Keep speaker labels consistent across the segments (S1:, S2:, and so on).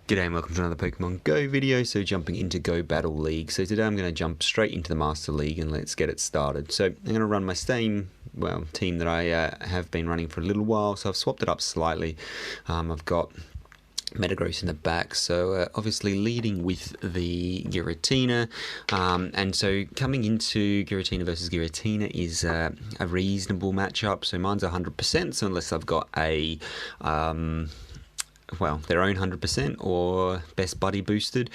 S1: G'day and welcome to another Pokemon Go video. So jumping into Go Battle League. So today I'm going to jump straight into the Master League and let's get it started. So I'm going to run my same, team that I have been running for a little while. So I've swapped it up slightly. I've got Metagross in the back, so obviously leading with the Giratina, and so coming into Giratina versus Giratina is a reasonable matchup. So mine's 100%, so unless I've got a their own 100% or best buddy boosted,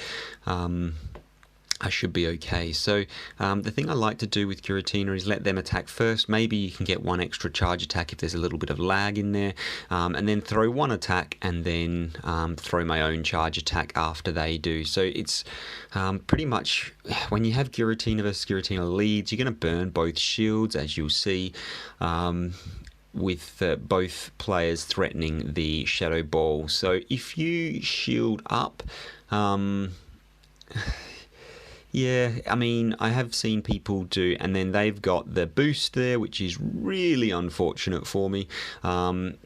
S1: I should be okay. So the thing I like to do with Giratina is let them attack first. Maybe you can get one extra charge attack if there's a little bit of lag in there, and then throw one attack and then throw my own charge attack after they do. So it's pretty much when you have Giratina versus Giratina leads, you're going to burn both shields, as you'll see. With both players threatening the Shadow Ball. So if you shield up, yeah, I mean, I have seen people do, and then they've got the boost there, which is really unfortunate for me,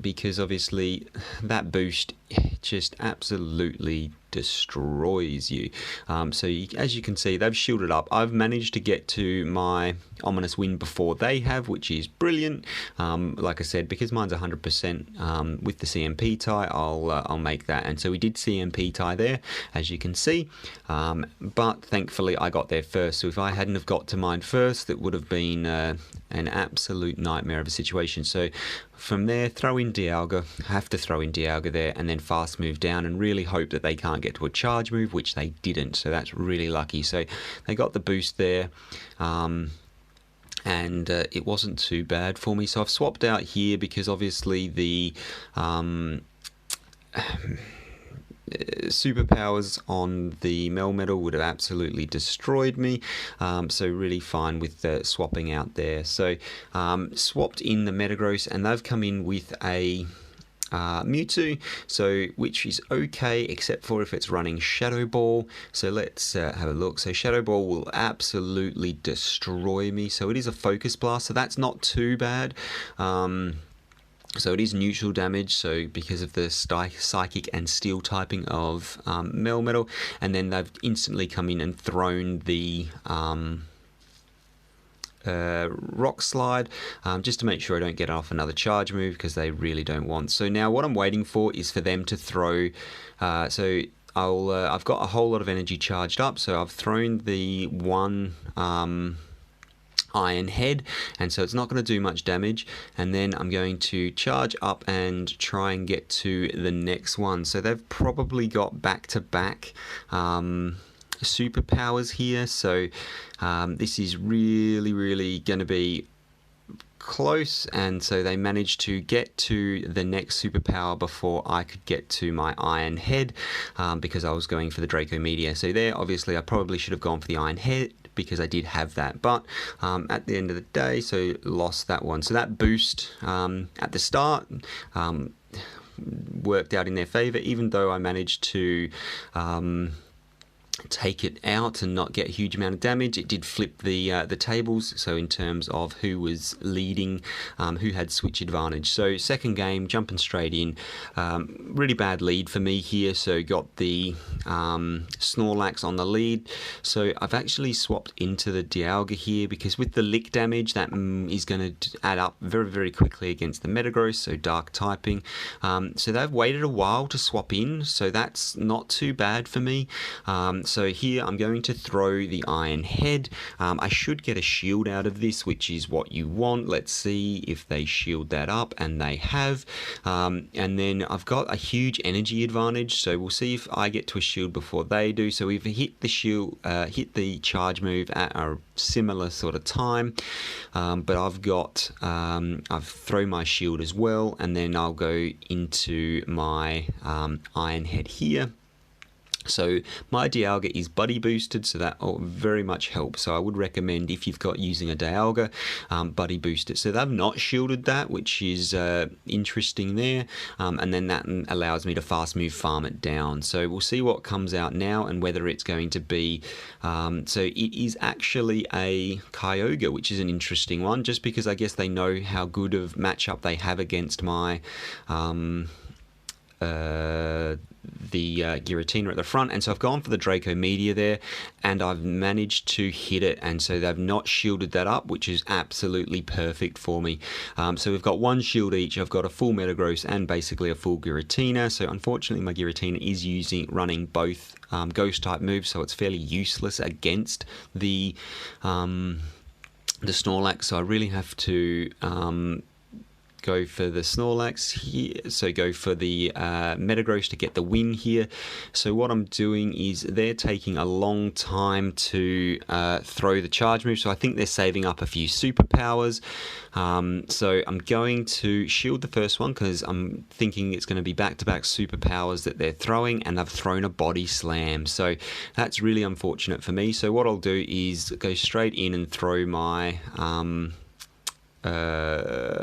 S1: because obviously that boost just absolutely destroys you. As you can see, they've shielded up. I've managed to get to my ominous win before they have, which is brilliant. Like I said, because mine's 100% with the CMP tie, I'll make that. And so we did CMP tie there, as you can see. But thankfully, I got there first. So if I hadn't have got to mine first, it would have been an absolute nightmare of a situation. So from there, throw in Dialga, have to throw in Dialga there, and then fast move down and really hope that they can't get to a charge move, which they didn't. So that's really lucky. So they got the boost there. And it wasn't too bad for me. So I've swapped out here because obviously the superpowers on the Melmetal would have absolutely destroyed me, so really fine with swapping out there. So swapped in the Metagross, and they've come in with a Mewtwo, so which is okay except for if it's running Shadow Ball. So let's have a look. So Shadow Ball will absolutely destroy me. So it is a Focus Blast, so that's not too bad. So it is neutral damage, so because of the Psychic and Steel typing of Melmetal, and then they've instantly come in and thrown the Rock Slide, just to make sure I don't get off another charge move, because they really don't want. So now what I'm waiting for is for them to throw, I've got a whole lot of energy charged up, so I've thrown the one Iron Head, and so it's not going to do much damage, and then I'm going to charge up and try and get to the next one. So they've probably got back-to-back superpowers here, so this is really going to be close, and so they managed to get to the next superpower before I could get to my Iron Head, because I was going for the Draco Meteor. So there, obviously I probably should have gone for the Iron Head because I did have that, but at the end of the day, so lost that one. So that boost at the start worked out in their favor, even though I managed to take it out and not get a huge amount of damage. It did flip the tables, so in terms of who was leading, who had switch advantage. So second game, jumping straight in, really bad lead for me here, so got the Snorlax on the lead. So I've actually swapped into the Dialga here, because with the lick damage, that is going to add up very quickly against the Metagross, so dark typing. So they've waited a while to swap in, so that's not too bad for me. So here I'm going to throw the Iron Head. I should get a shield out of this, which is what you want. Let's see if they shield that up, and they have. And then I've got a huge energy advantage, so we'll see if I get to a shield before they do. So we've hit the shield, hit the charge move at a similar sort of time, but I've thrown my shield as well, and then I'll go into my Iron Head here. So my Dialga is buddy boosted, so that very much helps. So I would recommend, if you've got using a Dialga, buddy boost it. So they've not shielded that, which is interesting there, and then that allows me to fast move farm it down. So we'll see what comes out now and whether it's going to be, so it is actually a Kyogre, which is an interesting one, just because I guess they know how good of matchup they have against my Giratina at the front, and so I've gone for the Draco Meteor there, and I've managed to hit it, and so they've not shielded that up, which is absolutely perfect for me. So we've got one shield each. I've got a full Metagross and basically a full Giratina. So unfortunately my Giratina is running both ghost type moves, so it's fairly useless against the Snorlax. So I really have to go for the Snorlax here, so go for the Metagross to get the win here. So what I'm doing is they're taking a long time to throw the charge move, so I think they're saving up a few superpowers. So I'm going to shield the first one because I'm thinking it's going to be back-to-back superpowers that they're throwing, and they've thrown a body slam, so that's really unfortunate for me. So what I'll do is go straight in and throw my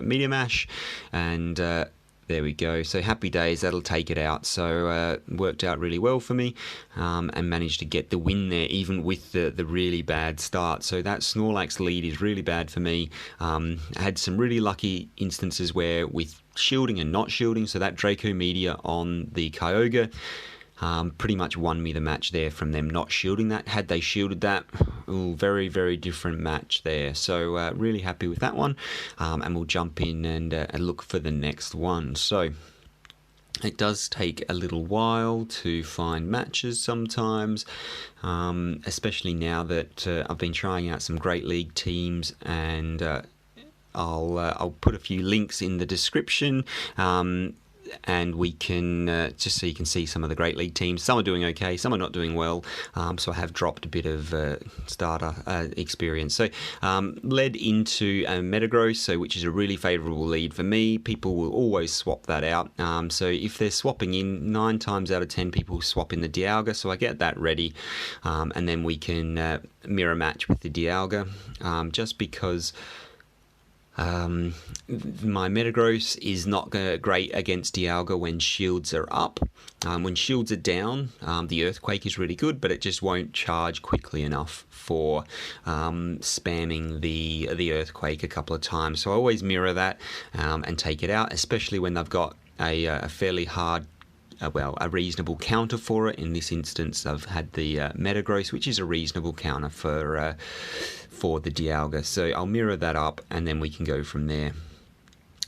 S1: Meteor Mash, and there we go. So happy days, that'll take it out. So worked out really well for me, and managed to get the win there even with the really bad start. So that Snorlax lead is really bad for me. I had some really lucky instances where with shielding and not shielding, so that Draco Meteor on the Kyogre pretty much won me the match there from them not shielding that. Had they shielded that, very, very different match there. So really happy with that one, and we'll jump in and look for the next one. So it does take a little while to find matches sometimes, especially now that I've been trying out some Great League teams, and I'll put a few links in the description, and we can just so you can see some of the Great League teams. Some are doing okay, some are not doing well, so I have dropped a bit of starter experience. So led into Metagross, so which is a really favourable lead for me. People will always swap that out, so if they're swapping in, 9 times out of 10 people swap in the Dialga, so I get that ready, and then we can mirror match with the Dialga, just because my Metagross is not great against Dialga when shields are up. When shields are down, the Earthquake is really good, but it just won't charge quickly enough for spamming the Earthquake a couple of times. So I always mirror that and take it out, especially when they've got a fairly hard, a reasonable counter for it. In this instance, I've had the Metagross, which is a reasonable counter for the Dialga. So I'll mirror that up, and then we can go from there.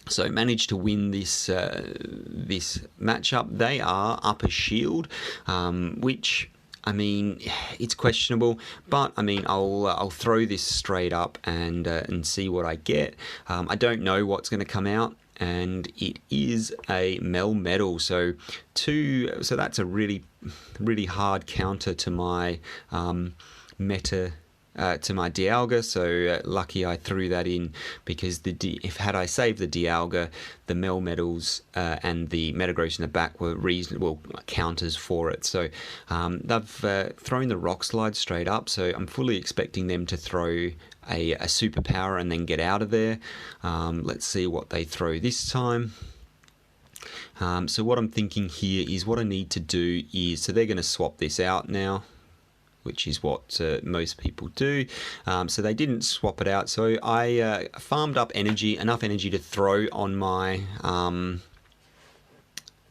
S1: So managed to win this matchup. They are up a shield, which, I mean, it's questionable, but I mean, I'll throw this straight up and see what I get. I don't know what's going to come out, and it is a Melmetal. So that's a really hard counter to my to my Dialga, so lucky I threw that in, because had I saved the Dialga, the Melmetals and the Metagross in the back were reasonable counters for it. So they've thrown the Rock Slide straight up, so I'm fully expecting them to throw a superpower and then get out of there. Let's see what they throw this time. So what I'm thinking here is what I need to do is, so they're going to swap this out now, which is what most people do. So they didn't swap it out. So I farmed up enough energy to throw on my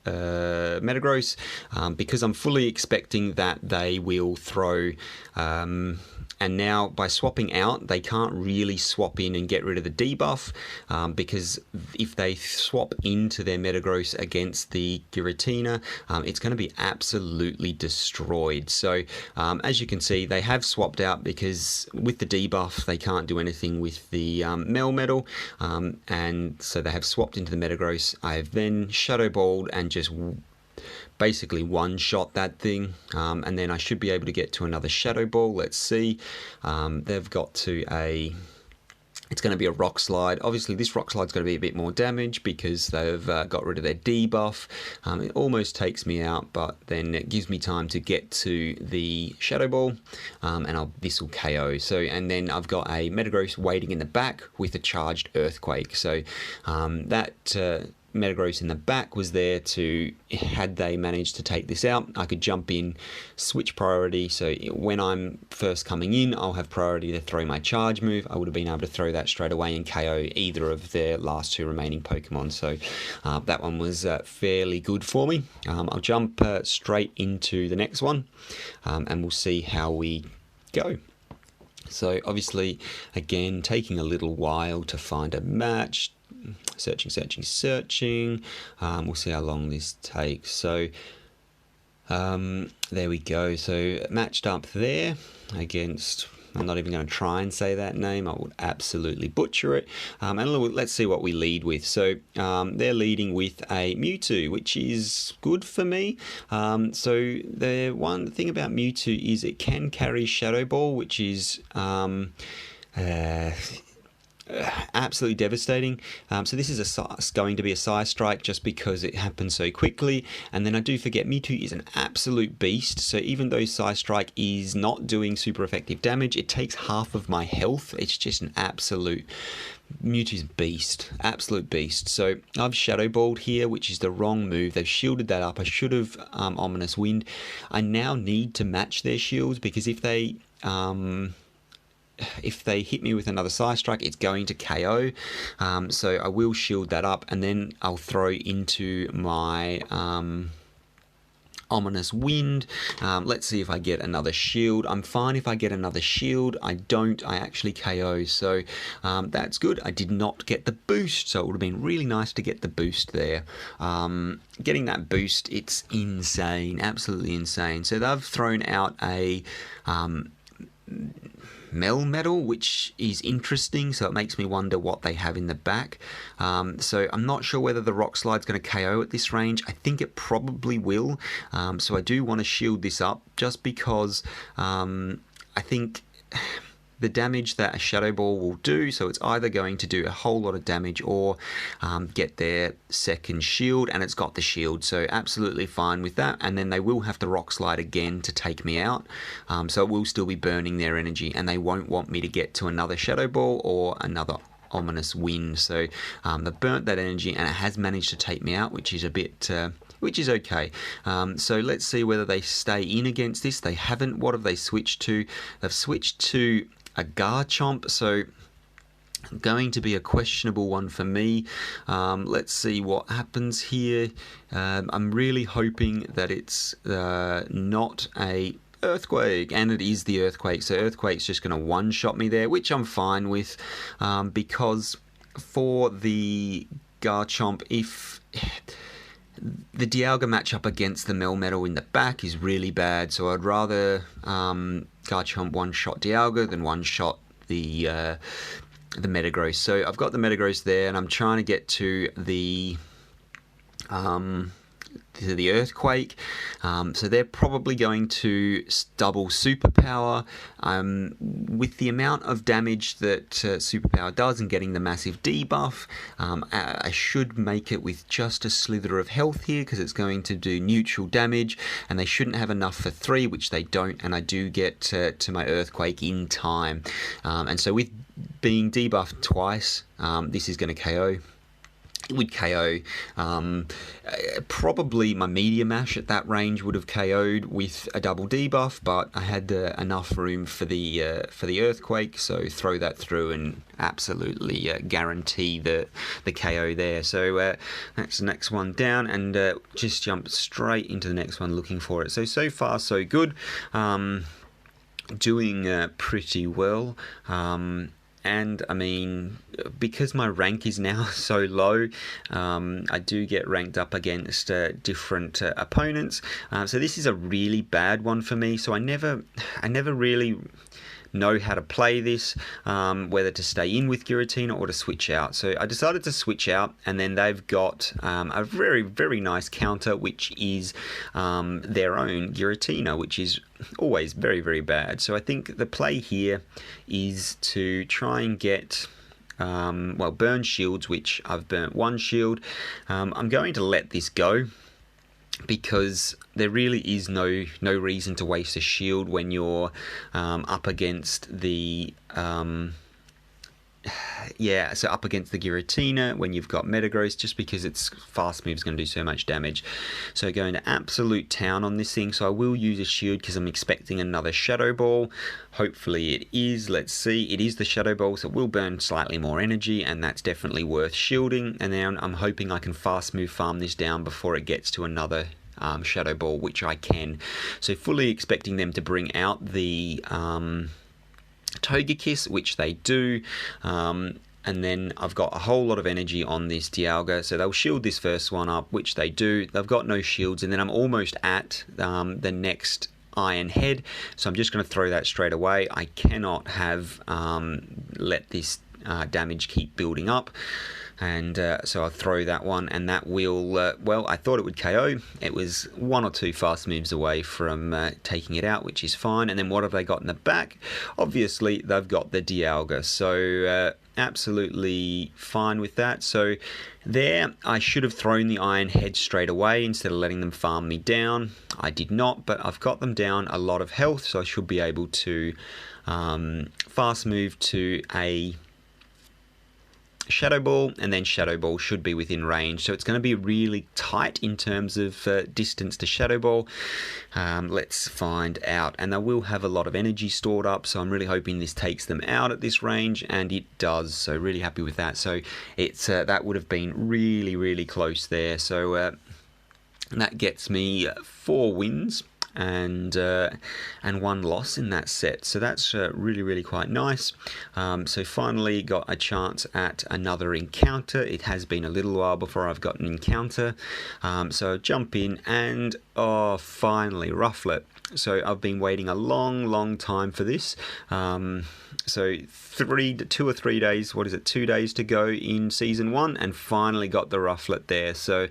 S1: Metagross, because I'm fully expecting that they will throw, and now by swapping out, they can't really swap in and get rid of the debuff, because if they swap into their Metagross against the Giratina, it's going to be absolutely destroyed. So as you can see, they have swapped out, because with the debuff they can't do anything with the Melmetal, and so they have swapped into the Metagross. I have then Shadow Balled and just basically one-shot that thing, and then I should be able to get to another Shadow Ball. Let's see. They've got to it's going to be a Rock Slide. Obviously this Rock Slide's going to be a bit more damage because they've got rid of their debuff. It almost takes me out, but then it gives me time to get to the Shadow Ball, and this will KO. So, and then I've got a Metagross waiting in the back with a charged Earthquake. So that Metagross in the back was there to, had they managed to take this out, I could jump in, switch priority. So when I'm first coming in, I'll have priority to throw my charge move. I would have been able to throw that straight away and KO either of their last two remaining Pokemon. So that one was fairly good for me. I'll jump straight into the next one, and we'll see how we go. So obviously, again, taking a little while to find a match. Searching. We'll see how long this takes. So there we go. So matched up there against, I'm not even going to try and say that name. I would absolutely butcher it. And let's see what we lead with. So they're leading with a Mewtwo, which is good for me. So the one thing about Mewtwo is it can carry Shadow Ball, which is absolutely devastating. So this is going to be a Psy Strike just because it happens so quickly. And then I do forget Mewtwo is an absolute beast. So even though Psy Strike is not doing super effective damage, it takes half of my health. It's just an absolute Mewtwo's beast, absolute beast. So I've Shadow Balled here, which is the wrong move. They've shielded that up. I should have Ominous Wind. I now need to match their shields because if they hit me with another Psy Strike, it's going to KO. So I will shield that up, and then I'll throw into my Ominous Wind. Let's see if I get another shield. I'm fine if I get another shield. I don't. I actually KO. So that's good. I did not get the boost, so it would have been really nice to get the boost there. Getting that boost, it's insane. Absolutely insane. So they've thrown out a Melmetal, which is interesting, so it makes me wonder what they have in the back. So I'm not sure whether the Rock Slide's going to KO at this range. I think it probably will. So I do want to shield this up just because I think the damage that a Shadow Ball will do, so it's either going to do a whole lot of damage or get their second shield, and it's got the shield, so absolutely fine with that. And then they will have to Rock Slide again to take me out, so it will still be burning their energy, and they won't want me to get to another Shadow Ball or another Ominous Wind. So they've burnt that energy, and it has managed to take me out, which is a bit which is okay. So let's see whether they stay in against this. They haven't. What have they switched to? They've switched to a Garchomp, so going to be a questionable one for me. Let's see what happens here. I'm really hoping that it's not a Earthquake, and it is the Earthquake, so Earthquake's just going to one-shot me there, which I'm fine with, because for the Garchomp, if the Dialga matchup against the Melmetal in the back is really bad, so I'd rather Garchomp one-shot Dialga than one-shot the Metagross. So I've got the Metagross there, and I'm trying to get to the Earthquake. So they're probably going to double Superpower. With the amount of damage that Superpower does and getting the massive debuff, I should make it with just a slither of health here because it's going to do neutral damage, and they shouldn't have enough for 3, which they don't, and I do get to my Earthquake in time. And so with being debuffed twice, this is going to KO. It would KO. Probably my Meteor Mash at that range would have KO'd with a double debuff, but I had enough room for the Earthquake, so throw that through and absolutely guarantee the KO there. So that's the next one down, and just jump straight into the next one looking for it. So far so good. Doing pretty well. And I mean, because my rank is now so low, I do get ranked up against different opponents. So this is a really bad one for me. So I never really know how to play this, whether to stay in with Giratina or to switch out. So I decided to switch out, and then they've got a very, very nice counter, which is their own Giratina, which is always very, very bad. So I think the play here is to try and get burn shields, which I've burnt one shield. I'm going to let this go, because there really is no reason to waste a shield when you're up against the yeah, so up against the Giratina when you've got Metagross, just because its fast move is going to do so much damage. So going to absolute town on this thing. So I will use a shield because I'm expecting another Shadow Ball. Hopefully it is. Let's see. It is the Shadow Ball, so it will burn slightly more energy, and that's definitely worth shielding. And then I'm hoping I can fast move farm this down before it gets to another Shadow Ball, which I can. So fully expecting them to bring out the Togekiss, which they do. And then I've got a whole lot of energy on this Dialga, so they'll shield this first one up, which they do. They've got no shields, and then I'm almost at the next Iron Head, so I'm just going to throw that straight away. I cannot have let this damage keep building up. And so I'll throw that one, and that will, well, I thought it would KO. It was 1 or 2 fast moves away from taking it out, which is fine. And then what have they got in the back? Obviously, they've got the Dialga, so absolutely fine with that. So there, I should have thrown the Iron Head straight away instead of letting them farm me down. I did not, but I've got them down a lot of health, so I should be able to fast move to a Shadow Ball, and then Shadow Ball should be within range, so it's going to be really tight in terms of distance to Shadow Ball. Let's find out, and they will have a lot of energy stored up, so I'm really hoping this takes them out at this range, and it does, so really happy with that. So it's that would have been really close there, so that gets me 4 wins and 1 loss in that set, so that's really quite nice. So finally got a chance at another encounter. It has been a little while before I've got an encounter, so jump in, and finally Rufflet. So I've been waiting a long time for this. So 2 or 3 days, 2 days to go in season 1, and finally got the Rufflet there. So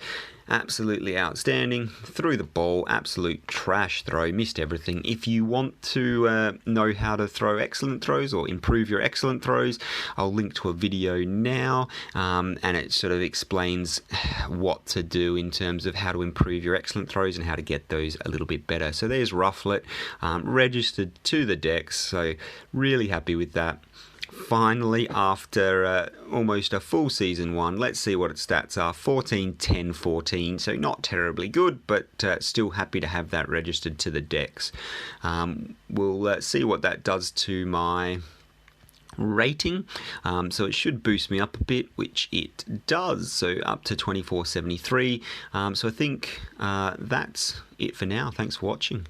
S1: absolutely outstanding. Threw the ball, absolute trash throw, missed everything. If you want to know how to throw excellent throws or improve your excellent throws, I'll link to a video now, and it sort of explains what to do in terms of how to improve your excellent throws and how to get those a little bit better. So there's Rufflet, registered to the decks, so really happy with that. Finally, after almost a full season 1, let's see what its stats are. 14, 10, 14, so not terribly good, but still happy to have that registered to the decks. We'll see what that does to my rating, so it should boost me up a bit, which it does, so up to 2473. So I think that's it for now. Thanks for watching.